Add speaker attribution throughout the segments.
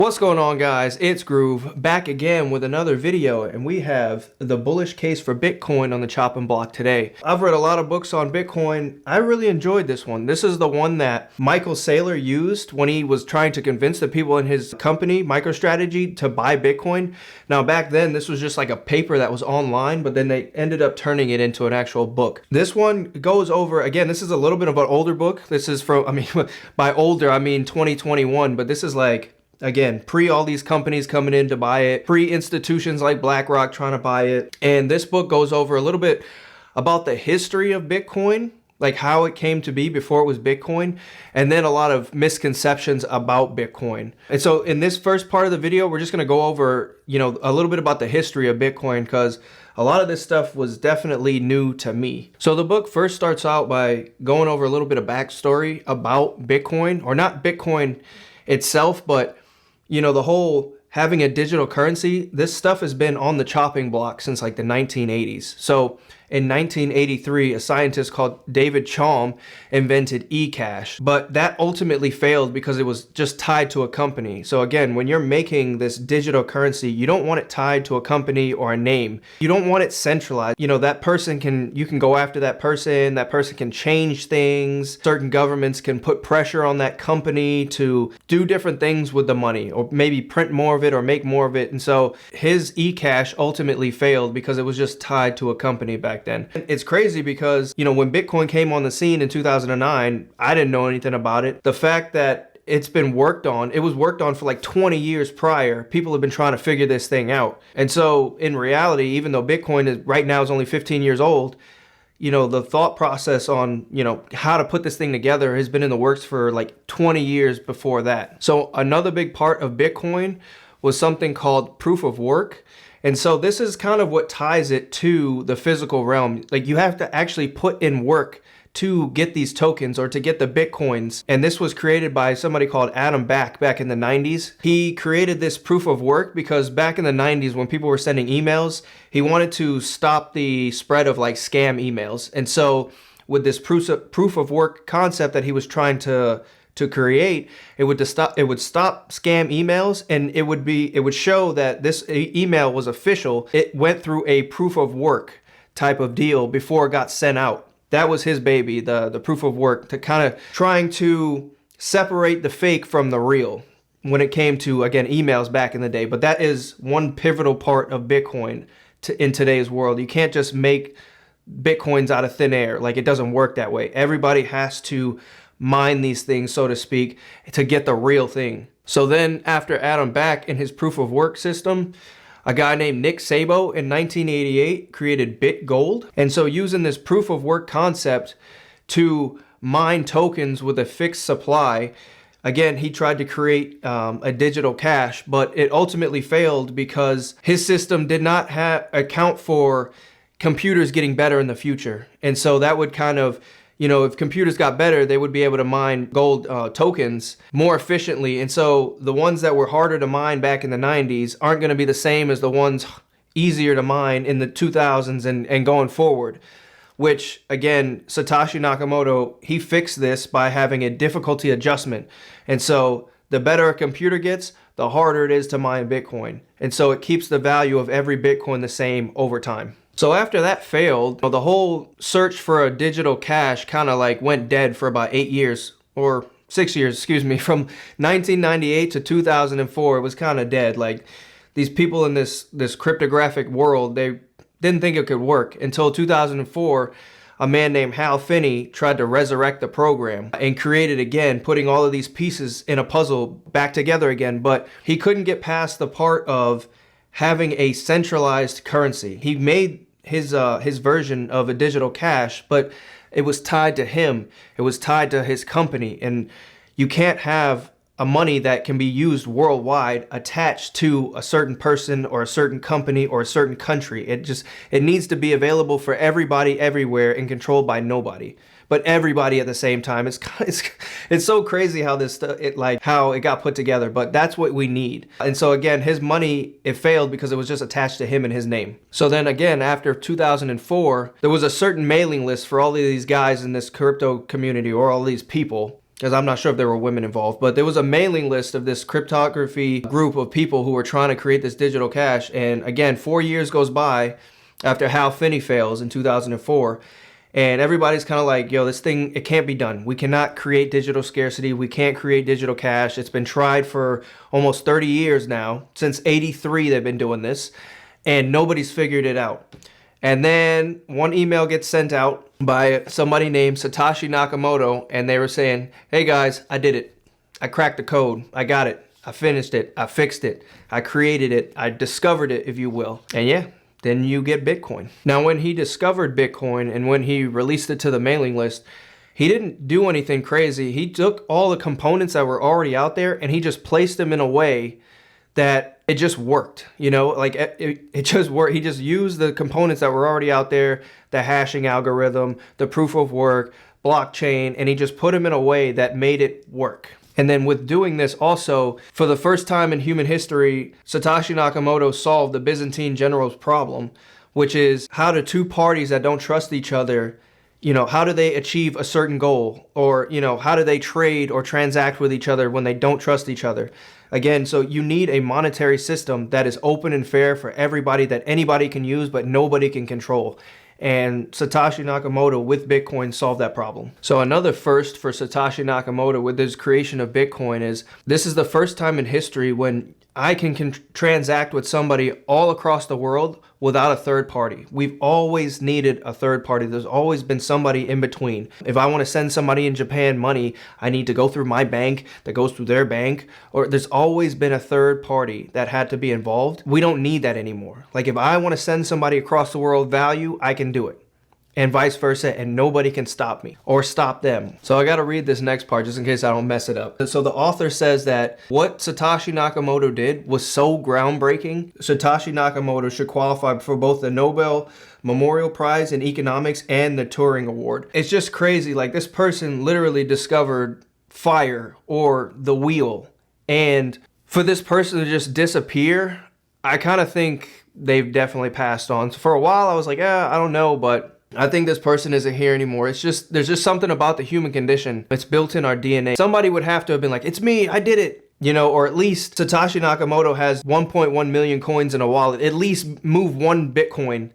Speaker 1: What's going on, guys? It's Groove back again with another video, and we have the bullish case for Bitcoin on the chopping block today. I've read a lot of books on Bitcoin. I really enjoyed this one. This is the one that Michael Saylor used when he was trying to convince the people in his company, MicroStrategy, to buy Bitcoin. Now, back then, this was just like a paper that was online, but then they ended up turning it into an actual book. This one goes over, again, this is a little bit of an older book. This is from, by older, I mean 2021, but this is like, again, pre all these companies coming in to buy it, pre institutions like BlackRock trying to buy it. And this book goes over a little bit about the history of Bitcoin, like how it came to be before it was Bitcoin, and then a lot of misconceptions about Bitcoin. And so in this first part of the video, we're just going to go over, a little bit about the history of Bitcoin, because a lot of this stuff was definitely new to me. So the book first starts out by going over a little bit of backstory about Bitcoin, or not Bitcoin itself, but the whole having a digital currency. This stuff has been on the chopping block since like the 1980s. So in 1983, a scientist called David Chaum invented eCash, but that ultimately failed because it was just tied to a company. So again, when you're making this digital currency, you don't want it tied to a company or a name. You don't want it centralized. That person you can go after that person can change things. Certain governments can put pressure on that company to do different things with the money, or maybe print more of it or make more of it. And so his eCash ultimately failed because it was just tied to a company back then. It's crazy because, when Bitcoin came on the scene in 2009, I didn't know anything about it. The fact that it was worked on for like 20 years prior. People have been trying to figure this thing out. And so in reality, even though Bitcoin right now is only 15 years old, the thought process on, how to put this thing together has been in the works for like 20 years before that. So another big part of Bitcoin was something called proof of work. And so this is kind of what ties it to the physical realm. Like, you have to actually put in work to get these tokens or to get the Bitcoins. And this was created by somebody called Adam Back in the 90s. He created this proof of work because back in the 90s, when people were sending emails, he wanted to stop the spread of like scam emails. And so with this proof of work concept that he was trying to create, it would stop scam emails, and it would show that this email was official. It went through a proof of work type of deal before it got sent out. That was his baby, the proof of work, to kind of trying to separate the fake from the real when it came to, again, emails back in the day. But that is one pivotal part of Bitcoin in today's world. You can't just make Bitcoins out of thin air. Like, it doesn't work that way. Everybody has to mine these things, so to speak, to get the real thing. So then after Adam Back and his proof of work system, a guy named Nick Szabo in 1988 created BitGold. And so using this proof of work concept to mine tokens with a fixed supply, again, he tried to create a digital cash, but it ultimately failed because his system did not account for computers getting better in the future. And so that would kind of, if computers got better, they would be able to mine gold tokens more efficiently. And so the ones that were harder to mine back in the 90s aren't going to be the same as the ones easier to mine in the 2000s and going forward. Which, again, Satoshi Nakamoto, he fixed this by having a difficulty adjustment. And so the better a computer gets, the harder it is to mine Bitcoin. And so it keeps the value of every Bitcoin the same over time. So after that failed, the whole search for a digital cash kind of like went dead for about 8 years, or 6 years, excuse me. From 1998 to 2004, it was kind of dead. Like, these people in this cryptographic world, they didn't think it could work until 2004. A man named Hal Finney tried to resurrect the program and create it again, putting all of these pieces in a puzzle back together again. But he couldn't get past the part of having a centralized currency. He made his version of a digital cash, but it was tied to him. It was tied to his company. And you can't have a money that can be used worldwide attached to a certain person or a certain company or a certain country. It needs to be available for everybody everywhere and controlled by nobody, but everybody at the same time. It's so crazy how how it got put together, but that's what we need. And so again, his money, it failed because it was just attached to him and his name. So then again, after 2004, there was a certain mailing list for all of these guys in this crypto community, or all these people. because I'm not sure if there were women involved, but there was a mailing list of this cryptography group of people who were trying to create this digital cash. And again, 4 years goes by after Hal Finney fails in 2004. And everybody's kind of like, yo, this thing, it can't be done. We cannot create digital scarcity. We can't create digital cash. It's been tried for almost 30 years now. Since 83, they've been doing this. And nobody's figured it out. And then one email gets sent out by somebody named Satoshi Nakamoto, and they were saying, hey guys, I did it. I cracked the code. I got it. I finished it. I fixed it. I created it. I discovered it, if you will. And yeah, then you get Bitcoin. Now, when he discovered Bitcoin and when he released it to the mailing list, he didn't do anything crazy. He took all the components that were already out there and he just placed them in a way that it just worked, you know, like it just worked. He just used the components that were already out there, the hashing algorithm, the proof of work, blockchain, and he just put them in a way that made it work. And then with doing this also, for the first time in human history, Satoshi Nakamoto solved the Byzantine general's problem, which is how do two parties that don't trust each other, you know, how do they achieve a certain goal? Or, you know, how do they trade or transact with each other when they don't trust each other? Again, so you need a monetary system that is open and fair for everybody, that anybody can use, but nobody can control. And Satoshi Nakamoto with Bitcoin solved that problem. So another first for Satoshi Nakamoto with his creation of Bitcoin is this is the first time in history when I can transact with somebody all across the world without a third party. We've always needed a third party. There's always been somebody in between. If I want to send somebody in Japan money, I need to go through my bank that goes through their bank, or there's always been a third party that had to be involved. We don't need that anymore. Like if I want to send somebody across the world value, I can do it. And vice versa, and nobody can stop me or stop them. So I got to read this next part just in case I don't mess it up. So the author says that what Satoshi Nakamoto did was so groundbreaking. Satoshi Nakamoto should qualify for both the Nobel Memorial Prize in Economics and the Turing Award. It's just crazy. Like this person literally discovered fire or the wheel. And for this person to just disappear, I kind of think they've definitely passed on. So for a while I was like, I don't know, but I think this person isn't here anymore. It's just, there's just something about the human condition. It's built in our DNA. Somebody would have to have been like, it's me, I did it. You know, or at least Satoshi Nakamoto has 1.1 million coins in a wallet. At least move one Bitcoin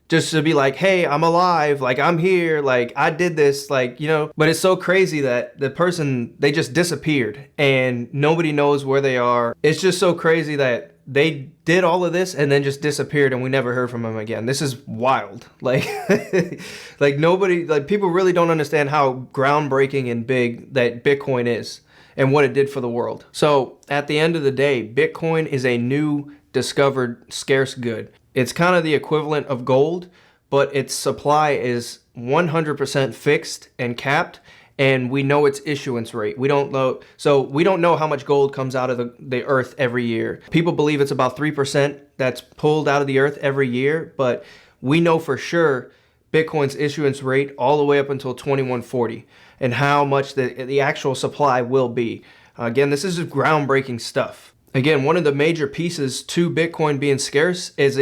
Speaker 1: just to be like, hey, I'm alive. Like, I'm here. Like, I did this. Like, you know, but it's so crazy that the person, they just disappeared and nobody knows where they are. It's just so crazy that they did all of this and then just disappeared and we never heard from them again. This is wild. Like, like nobody, like people really don't understand how groundbreaking and big that Bitcoin is and what it did for the world. So at the end of the day, Bitcoin is a new discovered scarce good. It's kind of the equivalent of gold, but its supply is 100% fixed and capped. And we know its issuance rate. We don't know, so we don't know how much gold comes out of the earth every year. People believe it's about 3% that's pulled out of the earth every year, but we know for sure Bitcoin's issuance rate all the way up until 2140 and how much the actual supply will be. Again, this is just groundbreaking stuff. Again, one of the major pieces to Bitcoin being scarce is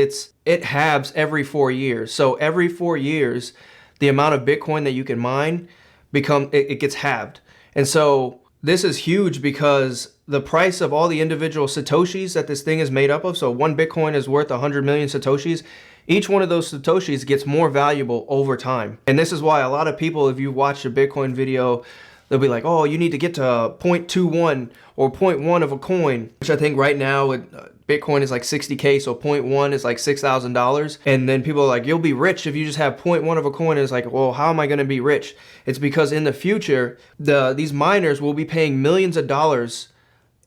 Speaker 1: it halves every 4 years. So every 4 years, the amount of Bitcoin that you can mine it gets halved. And so this is huge because the price of all the individual Satoshis that this thing is made up of, so one Bitcoin is worth 100 million Satoshis, each one of those Satoshis gets more valuable over time. And this is why a lot of people, if you watch a Bitcoin video, they'll be like, oh, you need to get to 0.21 or 0.1 of a coin, which I think right now Bitcoin is like 60K, so 0.1 is like $6,000. And then people are like, you'll be rich if you just have 0.1 of a coin. And it's like, well, how am I going to be rich? It's because in the future, these miners will be paying millions of dollars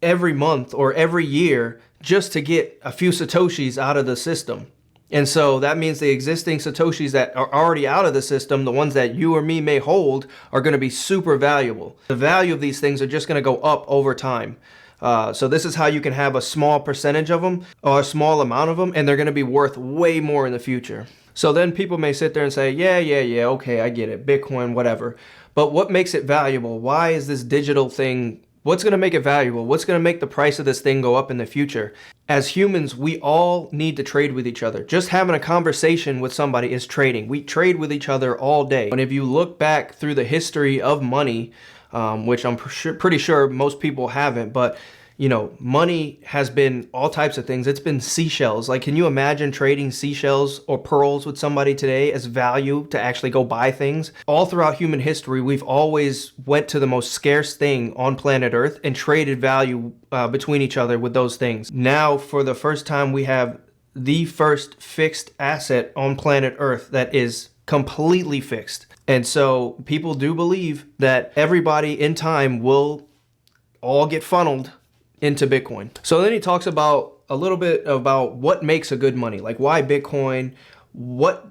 Speaker 1: every month or every year just to get a few Satoshis out of the system. And so that means the existing Satoshis that are already out of the system, the ones that you or me may hold, are going to be super valuable. The value of these things are just going to go up over time. So this is how you can have a small percentage of them or a small amount of them, and they're going to be worth way more in the future. So then people may sit there and say, yeah, okay, I get it, Bitcoin, whatever. But what makes it valuable? Why is this digital thing, what's going to make it valuable? What's going to make the price of this thing go up in the future? As humans, we all need to trade with each other. Just having a conversation with somebody is trading. We trade with each other all day. And if you look back through the history of money, which I'm pretty sure most people haven't. But you know, money has been all types of things. It's been seashells. Like, can you imagine trading seashells or pearls with somebody today as value to actually go buy things? All throughout human history, we've always went to the most scarce thing on planet Earth and traded value between each other with those things. Now, for the first time, we have the first fixed asset on planet Earth that is completely fixed. And so people do believe that everybody in time will all get funneled into Bitcoin. So then he talks about a little bit about what makes a good money, like why Bitcoin, what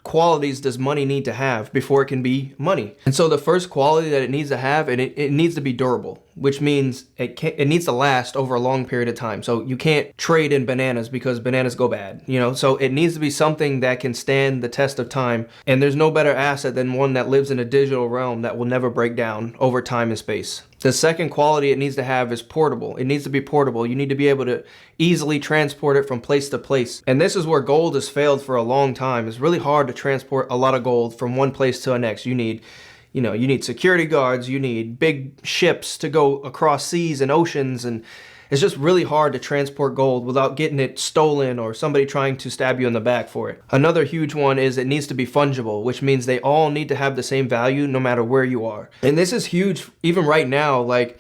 Speaker 1: qualities does money need to have before it can be money. And so the first quality that it needs to have, and it needs to be durable, which means it needs to last over a long period of time. So you can't trade in bananas because bananas go bad, you know? So it needs to be something that can stand the test of time. And there's no better asset than one that lives in a digital realm that will never break down over time and space. The second quality it needs to have is portable. It needs to be portable. You need to be able to easily transport it from place to place. And this is where gold has failed for a long time. It's really hard to transport a lot of gold from one place to the next. You need security guards, you need big ships to go across seas and oceans, and it's just really hard to transport gold without getting it stolen or somebody trying to stab you in the back for it. Another huge one is it needs to be fungible, which means they all need to have the same value no matter where you are. And this is huge even right now, like,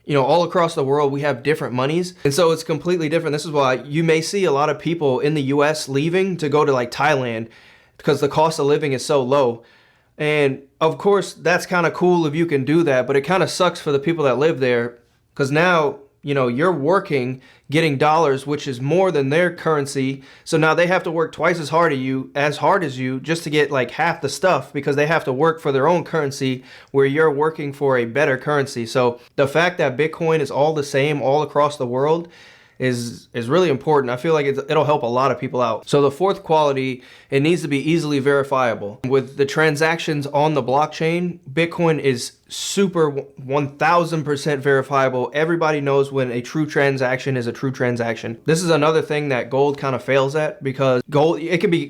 Speaker 1: you know, all across the world, we have different monies. And so it's completely different. This is why you may see a lot of people in the US leaving to go to like Thailand because the cost of living is so low. And of course, that's kind of cool if you can do that, but it kind of sucks for the people that live there because now, you know, you're working, getting dollars, which is more than their currency. So now they have to work twice as hard as you just to get like half the stuff because they have to work for their own currency where you're working for a better currency. So the fact that Bitcoin is all the same all across the world is really important. I feel like it'll help a lot of people out. So the fourth quality, it needs to be easily verifiable. With the transactions on the blockchain, Bitcoin is super 1000% verifiable. Everybody knows when a true transaction is a true transaction. This is another thing that gold kind of fails at because gold,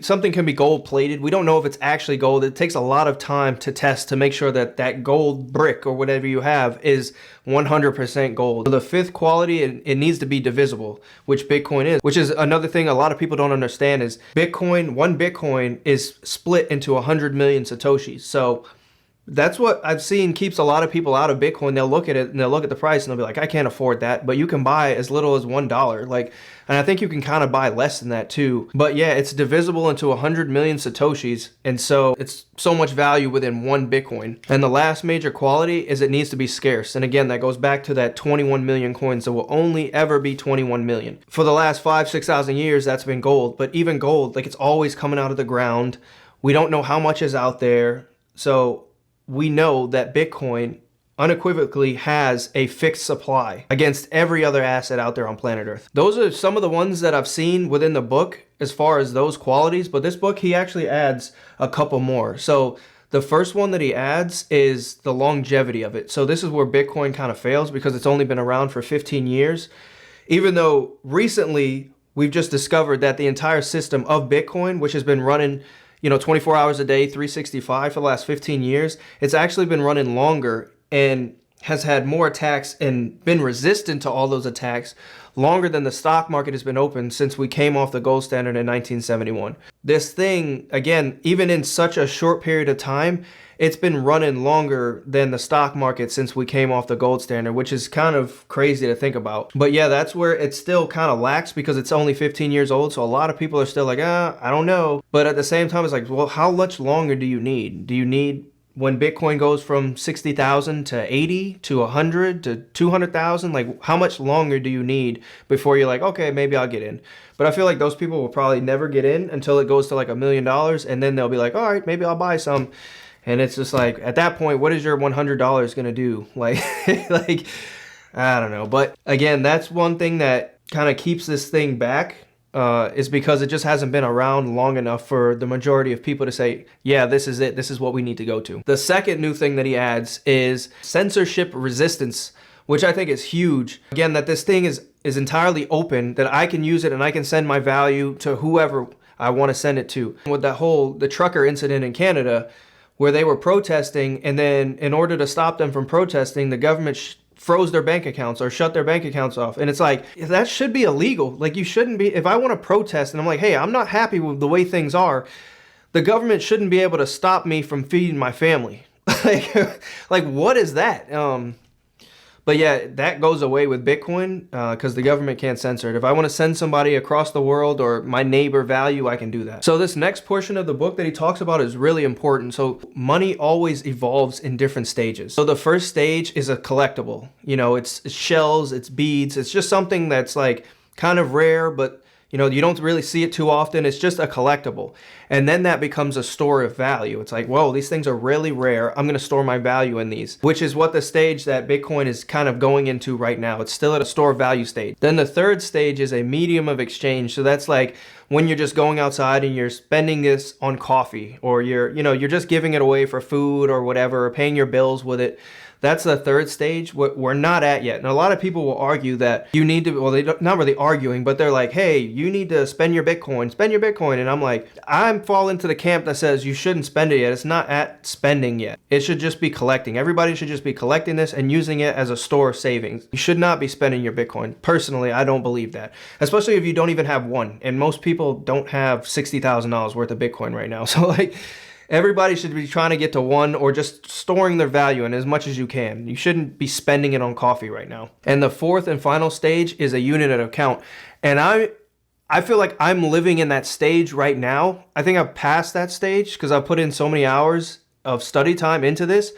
Speaker 1: something can be gold plated. We don't know if it's actually gold. It takes a lot of time to test to make sure that that gold brick or whatever you have is 100% gold. So the fifth quality, it needs to be divisible, which Bitcoin is, which is another thing a lot of people don't understand is one Bitcoin is split into 100 million Satoshis. So that's what I've seen keeps a lot of people out of Bitcoin. They'll look at it and they'll look at the price and they'll be like, I can't afford that. But you can buy as little as $1. Like, and I think you can kind of buy less than that too. But yeah, it's divisible into 100 million Satoshis. And so it's so much value within one Bitcoin. And the last major quality is it needs to be scarce. And again, that goes back to that 21 million coins. There will only ever be 21 million. For the last 6,000 years, that's been gold. But even gold, like it's always coming out of the ground. We don't know how much is out there. So we know that Bitcoin unequivocally has a fixed supply against every other asset out there on planet Earth. Those are some of the ones that I've seen within the book as far as those qualities, but this book, he actually adds a couple more. So the first one that he adds is the longevity of it. So this is where Bitcoin kind of fails because it's only been around for 15 years. Even though recently we've just discovered that the entire system of Bitcoin, which has been running 24 hours a day, 365 for the last 15 years, it's actually been running longer and has had more attacks and been resistant to all those attacks longer than the stock market has been open since we came off the gold standard in 1971. This thing, again, even in such a short period of time, it's been running longer than the stock market since we came off the gold standard, which is kind of crazy to think about. But yeah, that's where it still kind of lacks because it's only 15 years old. So a lot of people are still like, I don't know. But at the same time, it's like, well, how much longer do you need? Do you need when Bitcoin goes from 60,000 to 80 to 100 to 200,000? Like, how much longer do you need before you're like, okay, maybe I'll get in? But I feel like those people will probably never get in until it goes to like $1 million. And then they'll be like, all right, maybe I'll buy some. And it's just like, at that point, what is your $100 going to do? Like, I don't know. But again, that's one thing that kind of keeps this thing back is because it just hasn't been around long enough for the majority of people to say, yeah, this is it. This is what we need to go to. The second new thing that he adds is censorship resistance, which I think is huge. Again, that this thing is entirely open, that I can use it and I can send my value to whoever I want to send it to. With the trucker incident in Canada, where they were protesting, and then in order to stop them from protesting, the government froze their bank accounts or shut their bank accounts off. And it's like, that should be illegal. Like, you shouldn't be, if I want to protest and I'm like, hey, I'm not happy with the way things are, the government shouldn't be able to stop me from feeding my family. like what is that? But yeah, that goes away with Bitcoin because the government can't censor it. If I want to send somebody across the world or my neighbor value, I can do that. So this next portion of the book that he talks about is really important. So money always evolves in different stages. So the first stage is a collectible. You know, it's shells, it's beads. It's just something that's like kind of rare, but you know, you don't really see it too often. It's just a collectible. And then that becomes a store of value. It's like, whoa, these things are really rare. I'm going to store my value in these, which is what the stage that Bitcoin is kind of going into right now. It's still at a store of value stage. Then the third stage is a medium of exchange. So that's like when you're just going outside and you're spending this on coffee, or you're just giving it away for food or whatever, or paying your bills with it. That's the third stage, what we're not at yet. And a lot of people will argue that you need to, well, they're not really arguing, but they're like, hey, you need to spend your Bitcoin. And I'm like, I'm falling into the camp that says you shouldn't spend it yet. It's not at spending yet. It should just be collecting. Everybody should just be collecting this and using it as a store of savings. You should not be spending your Bitcoin. Personally, I don't believe that, especially if you don't even have one. And most people don't have $60,000 worth of Bitcoin right now. So like, everybody should be trying to get to one, or just storing their value in as much as you can. You shouldn't be spending it on coffee right now. And the fourth and final stage is a unit of account. And I feel like I'm living in that stage right now. I think I've passed that stage because I've put in so many hours of study time into this.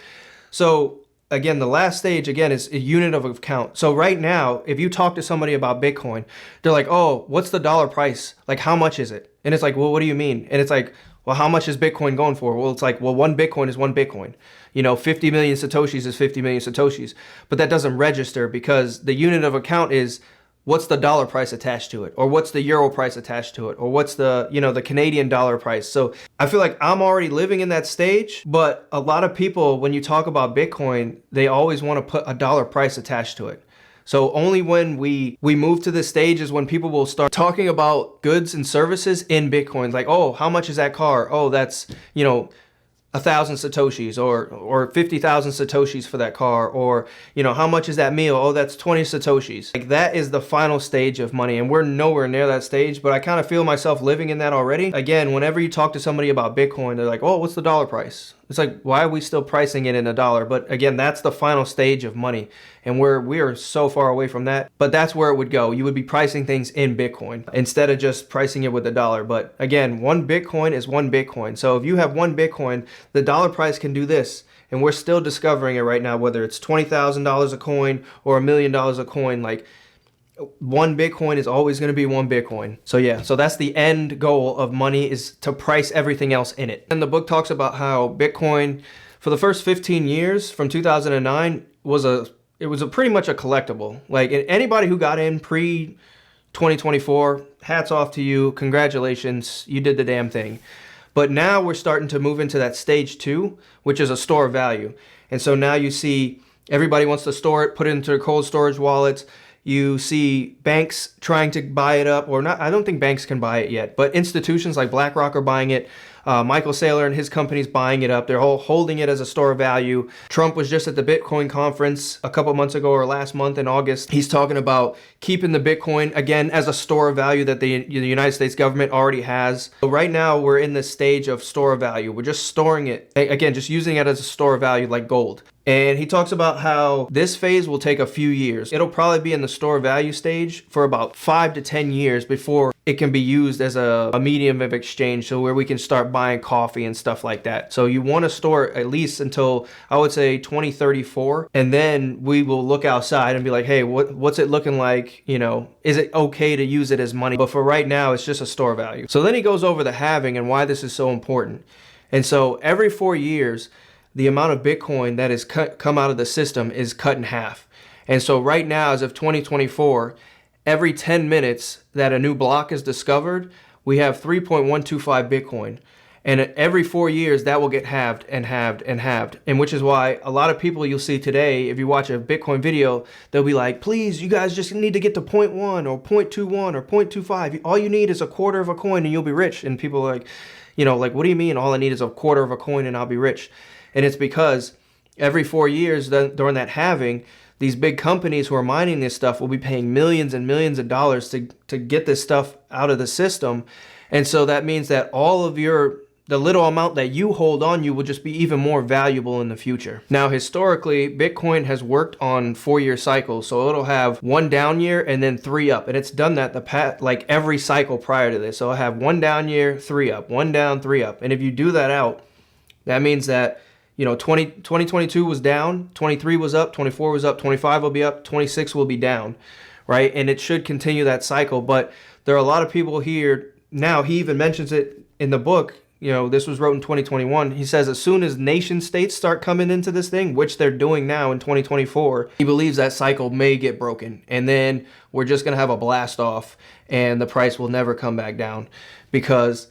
Speaker 1: So again, the last stage again is a unit of account. So right now, if you talk to somebody about Bitcoin, they're like, oh, what's the dollar price? Like, how much is it? And it's like, well, what do you mean? And it's like, well, how much is Bitcoin going for? Well, it's like, well, one Bitcoin is one Bitcoin. 50 million Satoshis is 50 million Satoshis. But that doesn't register because the unit of account is what's the dollar price attached to it? Or what's the euro price attached to it? Or what's the, the Canadian dollar price? So I feel like I'm already living in that stage. But a lot of people, when you talk about Bitcoin, they always want to put a dollar price attached to it. So only when we move to this stage is when people will start talking about goods and services in Bitcoin. Like, oh, how much is that car? Oh, that's, 1,000 Satoshis or 50,000 Satoshis for that car. Or, how much is that meal? Oh, that's 20 Satoshis. Like, that is the final stage of money. And we're nowhere near that stage, but I kind of feel myself living in that already. Again, whenever you talk to somebody about Bitcoin, they're like, oh, what's the dollar price? It's like, why are we still pricing it in a dollar? But again, that's the final stage of money. And we are so far away from that. But that's where it would go. You would be pricing things in Bitcoin instead of just pricing it with the dollar. But again, one Bitcoin is one Bitcoin. So if you have one Bitcoin, the dollar price can do this. And we're still discovering it right now, whether it's $20,000 a coin or $1 million a coin. Like, one Bitcoin is always going to be one Bitcoin. So yeah, so that's the end goal of money, is to price everything else in it. And the book talks about how Bitcoin, for the first 15 years from 2009, was pretty much a collectible. Like, anybody who got in pre 2024, hats off to you. Congratulations. You did the damn thing. But now we're starting to move into that stage 2, which is a store of value. And so now you see everybody wants to store it, put it into their cold storage wallets. You see banks trying to buy it up, or not. I don't think banks can buy it yet, but institutions like BlackRock are buying it. Michael Saylor and his company's buying it up. They're all holding it as a store of value. Trump was just at the Bitcoin conference a couple months ago, or last month in August. He's talking about keeping the Bitcoin, again, as a store of value that the United States government already has. So right now, we're in this stage of store of value. We're just storing it, again, just using it as a store of value like gold. And he talks about how this phase will take a few years. It'll probably be in the store of value stage for about 5 to 10 years before it can be used as a medium of exchange, so where we can start buying coffee and stuff like that. So you want to store at least until, I would say, 2034, and then we will look outside and be like, hey, what's it looking like? Is it okay to use it as money? But for right now, it's just a store value. So then he goes over the halving and why this is so important. And so every 4 years, the amount of Bitcoin that is come out of the system is cut in half. And so right now, as of 2024, every 10 minutes that a new block is discovered, we have 3.125 Bitcoin. And every 4 years, that will get halved and halved and halved. And which is why a lot of people you'll see today, if you watch a Bitcoin video, they'll be like, please, you guys just need to get to 0.1 or 0.21 or 0.25. All you need is a quarter of a coin and you'll be rich. And people are like, like, what do you mean all I need is a quarter of a coin and I'll be rich? And it's because every 4 years during that halving, these big companies who are mining this stuff will be paying millions and millions of dollars to get this stuff out of the system. And so that means that all of the little amount that you hold on you will just be even more valuable in the future. Now, historically, Bitcoin has worked on 4-year cycles. So it'll have 1 down year and then 3 up. And it's done that like every cycle prior to this. So it'll have 1 down year, 3 up, 1 down, 3 up. And if you do that out, that means that 2022 was down, 23 was up, 24 was up, 25 will be up, 26 will be down, right? And it should continue that cycle. But there are a lot of people here now, he even mentions it in the book. This was wrote in 2021. He says as soon as nation states start coming into this thing, which they're doing now in 2024, he believes that cycle may get broken. And then we're just going to have a blast off and the price will never come back down because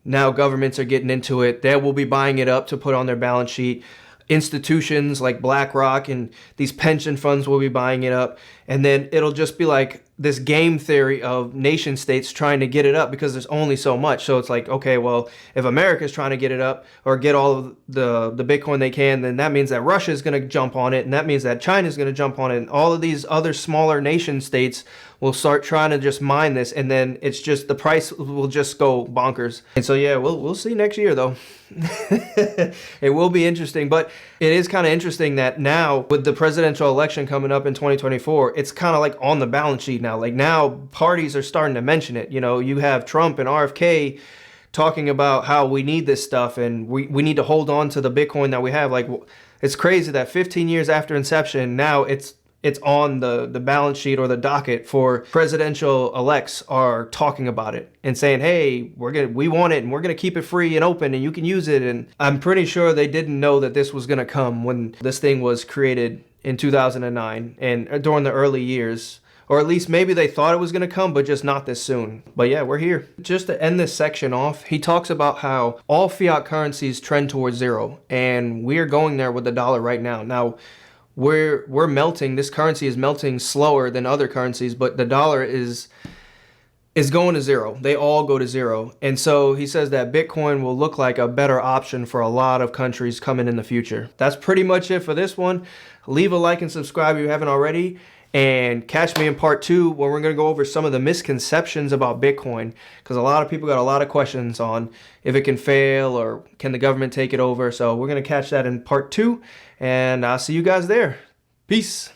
Speaker 1: now governments are getting into it. They will be buying it up to put on their balance sheet. Institutions like BlackRock and these pension funds will be buying it up. And then it'll just be like this game theory of nation states trying to get it up because there's only so much. So it's like, okay, well, if America's trying to get it up or get all of the Bitcoin they can, then that means that Russia is going to jump on it. And that means that China is going to jump on it. And all of these other smaller nation states will start trying to just mine this. And then it's just the price will just go bonkers. And so, yeah, we'll see next year, though. It will be interesting. But it is kind of interesting that now with the presidential election coming up in 2024, it's kind of like on the balance sheet now. Like now parties are starting to mention it. You have Trump and RFK talking about how we need this stuff and we need to hold on to the Bitcoin that we have. Like, it's crazy that 15 years after inception, now it's on the balance sheet or the docket for presidential elects are talking about it and saying, hey, we want it and we're going to keep it free and open and you can use it. And I'm pretty sure they didn't know that this was going to come when this thing was created in 2009 and during the early years. Or at least maybe they thought it was going to come, but just not this soon. But yeah, we're here. Just to end this section off, he talks about how all fiat currencies trend towards zero. And we're going there with the dollar right now. Now, we're melting. This currency is melting slower than other currencies, but the dollar is going to zero. They all go to zero. And so he says that Bitcoin will look like a better option for a lot of countries coming in the future. That's pretty much it for this one. Leave a like and subscribe if you haven't already. And catch me in part 2 where we're going to go over some of the misconceptions about Bitcoin, because a lot of people got a lot of questions on if it can fail or can the government take it over. So we're going to catch that in part 2, and I'll see you guys there. Peace.